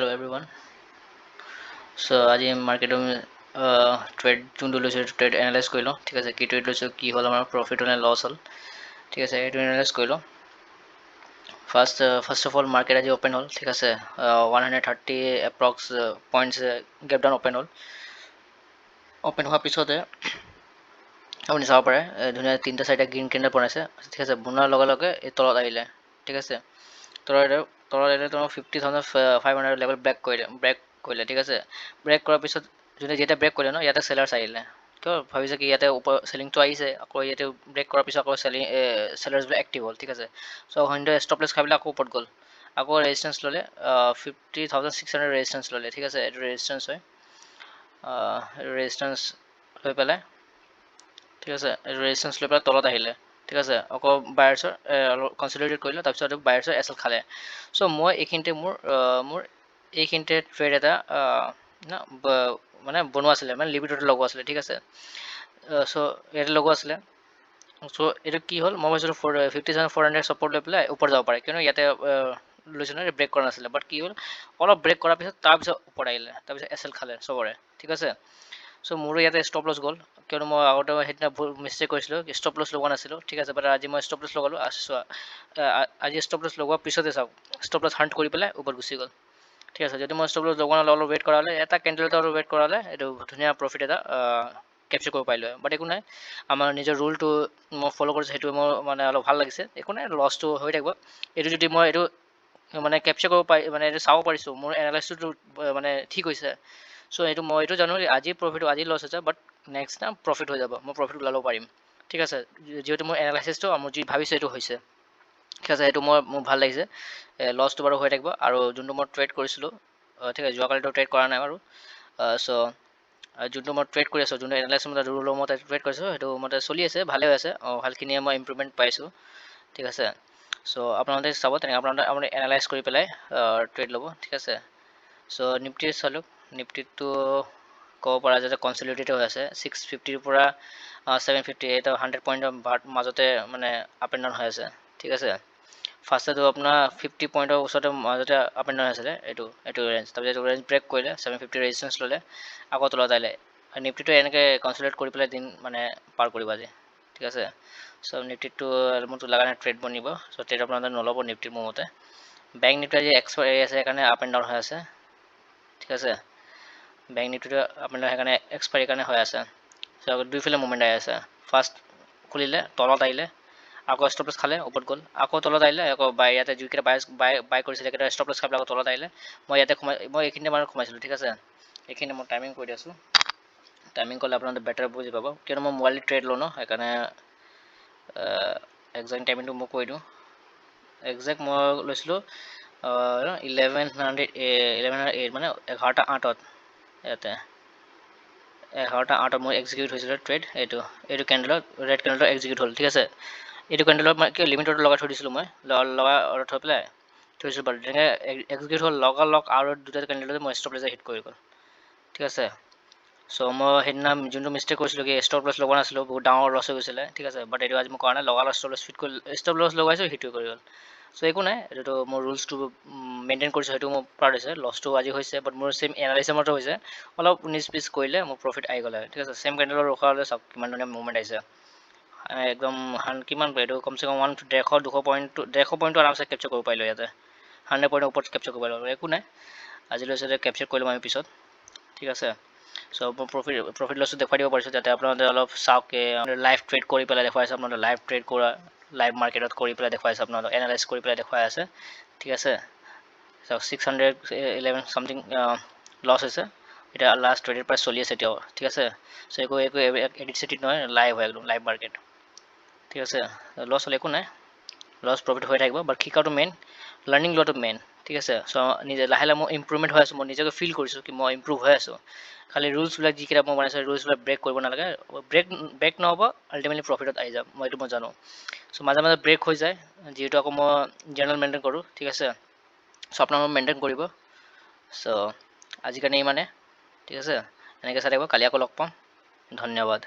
Hello everyone. So আজি market trade যোনটো লৈছোঁ ট্ৰেড এনালাইজ কৰি লওঁ ঠিক আছে কি ট্ৰেড লৈছোঁ কি হ'ল আমাৰ প্ৰফিট হ'ল নে লছ হ'ল ঠিক আছে এইটো এনালাইজ কৰি লওঁ ফাৰ্ষ্ট অফ অল মাৰ্কেট আজি ওপেন হ'ল ঠিক আছে 130 approx points gap down open হ'ল ওপেন হোৱাৰ পিছতে আপুনি চাব পাৰে ধুনীয়া তিনিটা চাৰিটা গ্ৰীণ কেণ্ডেল বনাইছে ঠিক আছে বনোৱাৰ লগে লগে এই তলত আহিলে ঠিক আছে তলত আহিলে তোমাৰ 50,500 লেভেল ব্ৰেক কৰিলে ঠিক আছে ব্ৰেক কৰাৰ পিছত যোনে যেতিয়া ব্ৰেক কৰিলে ন ইয়াতে চেলাৰ্ছ আহিলে কিয় ভাবিছে কি ইয়াতে ওপৰ চেলিংটো আহিছে আকৌ ইয়াতে ব্ৰেক কৰাৰ পিছত আকৌ চেলাৰ্ছবোৰ এক্টিভ হ'ল ঠিক আছে চ' সন্ধ্যা ষ্টপলেছ খাই পেলাই আকৌ ওপৰত গ'ল আকৌ ৰেজিষ্টেঞ্চ ল'লে 50,600 ৰেজিষ্টেঞ্চ ল'লে ঠিক আছে এইটো ৰেজিষ্টেঞ্চ হয় ৰেজিষ্টেঞ্চ লৈ পেলাই ঠিক আছে ৰেজিষ্টেঞ্চ লৈ পেলাই তলত আহিলে ঠিক আছে আকৌ বায়াৰ্ছৰ অলপ কনচিডাৰেট কৰিলে তাৰপিছত বায়াৰ্ছৰ এছ এল খালে চ' মই এইখিনিতে মোৰ এইখিনিতে ট্ৰেড এটা মানে বনোৱা আছিলে মানে লিমিটতে লগোৱা আছিলে ঠিক আছে চ' ইয়াতে লগোৱা আছিলে চ' এইটো কি হ'ল মই ভাবিছিলোঁ 50,400 ছাপৰ্ট লৈ পেলাই ওপৰত যাব পাৰে কিয়নো ইয়াতে লৈছোঁ নহয় ব্ৰেক কৰা নাছিলে বাট কি হ'ল অলপ ব্ৰেক কৰাৰ পিছত তাৰপিছত ওপৰত আহিলে তাৰপিছত এছ এল খালে চবৰে ঠিক আছে চ' মোৰো ইয়াতে ষ্টপ লছ গ'ল কিয়নো মই আগতে সেইদিনা মিষ্টেক কৰিছিলোঁ ষ্টপ লছ লগোৱা নাছিলোঁ ঠিক আছে বাট আজি মই ষ্টপ লছ লগালোঁ আজি ষ্টপ লছ লগোৱাৰ পিছতে চাওক ষ্টপ লছ হাণ্ট কৰি পেলাই ওপৰত গুচি গ'ল ঠিক আছে যদি মই ষ্টপ লছ লগোৱা অলপ ৱেইট কৰা হ'লে এটা কেণ্ডেলতে অলপ ৱেইট কৰা হ'লে এইটো ধুনীয়া প্ৰফিট এটা কেপচাৰ কৰিব পাৰিলোঁ বাট একো নাই আমাৰ নিজৰ ৰুলটো মই ফ'ল' কৰিছোঁ সেইটো মোৰ মানে অলপ ভাল লাগিছে একো নাই লছটো হৈ থাকিব এইটো যদি মই এইটো মানে কেপচাৰ কৰিব পাৰি মানে এইটো চাব পাৰিছোঁ মোৰ এনালাইচিছটো মানে ঠিক হৈছে চ' এইটো মই এইটো জানো আজি প্ৰফিট আজি লছ হৈছে বাট নেক্সট টাইম প্ৰফিট হৈ যাব মই প্ৰফিট ওলাব পাৰিম ঠিক আছে যিহেতু মোৰ এনালাইচিছটো মই যি ভাবিছোঁ এইটো হৈছে ঠিক আছে সেইটো মোৰ ভাল লাগিছে লছটো বাৰু হৈ থাকিব আৰু যোনটো মই ট্ৰেড কৰিছিলোঁ ঠিক আছে যোৱাকালিতো ট্ৰেড কৰা নাই বাৰু যোনটো মই ট্ৰেড কৰি আছোঁ যোনটো এনালাইচিছ মতে ৰুলৰ মতে ট্ৰেড কৰিছোঁ সেইটো মতে চলি আছে ভালে হৈ আছে ভালখিনিয়ে মই ইম্প্ৰুভমেণ্ট পাইছোঁ ঠিক আছে চ' আপোনালোকে চাব তেনেকৈ আপুনি এনালাইজ কৰি পেলাই ট্ৰেড ল'ব ঠিক আছে চ' নিফটি চালোঁ নিফটিটো ক'ব পৰা যে কনচলিডেটেড হৈ আছে 650ৰ পৰা 750 এইটো 100 পইণ্টৰ মাজতে মানে আপ এণ্ড ডাউন হৈ আছে ঠিক আছে ফাৰ্ষ্টটো আপোনাৰ 50 পইণ্টৰ ওচৰতে মাজতে আপ এণ্ড ডাউন আছিলে এইটো ৰেঞ্জ তাৰপিছত এইটো ৰেঞ্জ ব্ৰেক কৰিলে 750 ৰেজিষ্টেঞ্চ ল'লে আকৌ তলত আহিলে নিফটিটো এনেকৈ কনচিডাৰেট কৰি পেলাই দিন মানে পাৰ কৰিব আজি ঠিক আছে চ' নিফটিটো মোৰতো লগা নাই ট্ৰেড বনিব চ' ট্ৰেড আপোনালোকে নল'ব নিফটিৰ মোৰ মতে বেংক নিফটি আজি এক্সপায়াৰি আছে সেইকাৰণে আপ এণ্ড ডাউন হৈ আছে ঠিক আছে বেংক নিফটিটো আপোনাৰ সেইকাৰণে এক্সপায়াৰি কাৰণে হৈ আছে চ' দুইফালে মুভমেণ্ট আহি আছে ফাৰ্ষ্ট খুলিলে তলত আহিলে আকৌ ষ্টপ লছ খালে ওপৰত গ'ল আকৌ তলত আহিলে আকৌ ইয়াতে যিকেইটা বাই কৰিছিলে সেইকেইটা ষ্টপ লছ খাই পেলাই আকৌ তলত আহিলে মই এইখিনিতে মানে সোমাইছিলোঁ ঠিক আছে এইখিনি মই টাইমিং কৰি দিছোঁ টাইমিং কৰিলে আপোনালোকে বেটাৰ বুজি পাব কিয়নো মই মোবাইল ট্ৰেড লওঁ ন সেইকাৰণে একজেক্ট টাইমিংটো মই কৈ দিওঁ একজেক্ট মই লৈছিলোঁ 11:08 মানে 11:08 ইয়াতে 11:08 মোৰ এক্সিকিউট হৈছিলে ট্ৰেড এইটো কেণ্ডেলত ৰেড কেণ্ডেলত এক্সিকিউট হ'ল ঠিক আছে এইটো কেণ্ডেলত মই কি লিমিটত লগাই থৈ দিছিলোঁ মই লগাই থৈ পেলাই থৈছিলোঁ বাৰু তেনেকৈ এক্সিকিউট হ'ল লগালগ আৰু দুটা কেণ্ডেলতে মই ষ্টপ লছ হিট কৰি গ'ল ঠিক আছে চ' মই সেইদিনা যোনটো মিষ্টেক কৰিছিলোঁ কি ষ্টপ লছ লগোৱা নাছিলোঁ বহুত ডাঙৰ লছ হৈ গৈছিলে ঠিক আছে বাট এইটো আজি মই কৰা নাই লগালগ ষ্টপ লছ লগাইছোঁ হিট কৰি গ'ল চ' একো নাই এইটো মোৰ ৰুলছটো মেইনটেইন কৰিছোঁ সেইটো মোৰ পাৰ্ট হৈছে লছটো আজি হৈছে বাট মোৰ ছেইম এনালাইচিছৰ মতে হৈছে অলপ 19-20 কৰিলে মোৰ প্ৰফিট আহি গ'লে ঠিক আছে ছেইম কেণ্ডেলত ৰখা হ'লে চাওক কিমান ধুনীয়া মুভমেণ্ট আহিছে একদম কিমান এইটো কমচে কম 150-200 পইণ্টটো আৰামছে কেপচাৰ কৰিব পাৰিলোঁ ইয়াতে 100 পইণ্টৰ ওপৰত কেপচাৰ কৰিব পাৰিলোঁ একো নাই আজিলৈ চাগে কেপচাৰ কৰি ল'ম আমি পিছত ঠিক আছে চ' মই প্ৰফিট লছটো দেখুৱাই দিব পাৰিছোঁ যাতে আপোনালোকে অলপ চাওক লাইভ ট্ৰেড কৰি পেলাই দেখুৱাইছে আপোনালোকে লাইভ ট্ৰেড কৰা লাইভ মাৰ্কেটত কৰি পেলাই দেখুৱাইছে আপোনালোকে এনালাইজ কৰি পেলাই দেখুৱাই আছে ঠিক আছে চাওক 611 চামথিং লছ হৈছে এতিয়া লাষ্ট ট্ৰেডৰ প্ৰাইচ চলি আছে এতিয়াও ঠিক আছে চ' একো এডিট চেডিট নহয় লাইভ হয় একদম লাইভ মাৰ্কেট ঠিক আছে লছ হ'লে একো নাই লছ প্ৰফিট হৈ থাকিব বাট শিকাটো মেইন লাৰ্ণিং লোৱাটো মেইন ঠিক আছে চ' নিজে লাহে লাহে মই ইম্প্ৰুভমেণ্ট হৈ আছোঁ মই নিজকে ফিল কৰিছোঁ কি মই ইম্প্ৰুভ হৈ আছোঁ খালি ৰুলছবিলাক যিকেইটা মই বনাইছোঁ ৰুলছবিলাক ব্ৰেক কৰিব নালাগে ব্ৰেক নহ'ব আল্টিমেটলি প্ৰফিটত আহি যাম মই এইটো মই জানো চ' মাজে মাজে ব্ৰেক হৈ যায় যিহেতু আকৌ মই জেনেৰেল মেইনটেইন কৰোঁ ঠিক আছে চ' আপোনালোকে মেইনটেইন কৰিব চ' আজিৰ কাৰণে ইমানে ঠিক আছে এনেকৈ চাই থাকিব কালি আকৌ লগ পাম ধন্যবাদ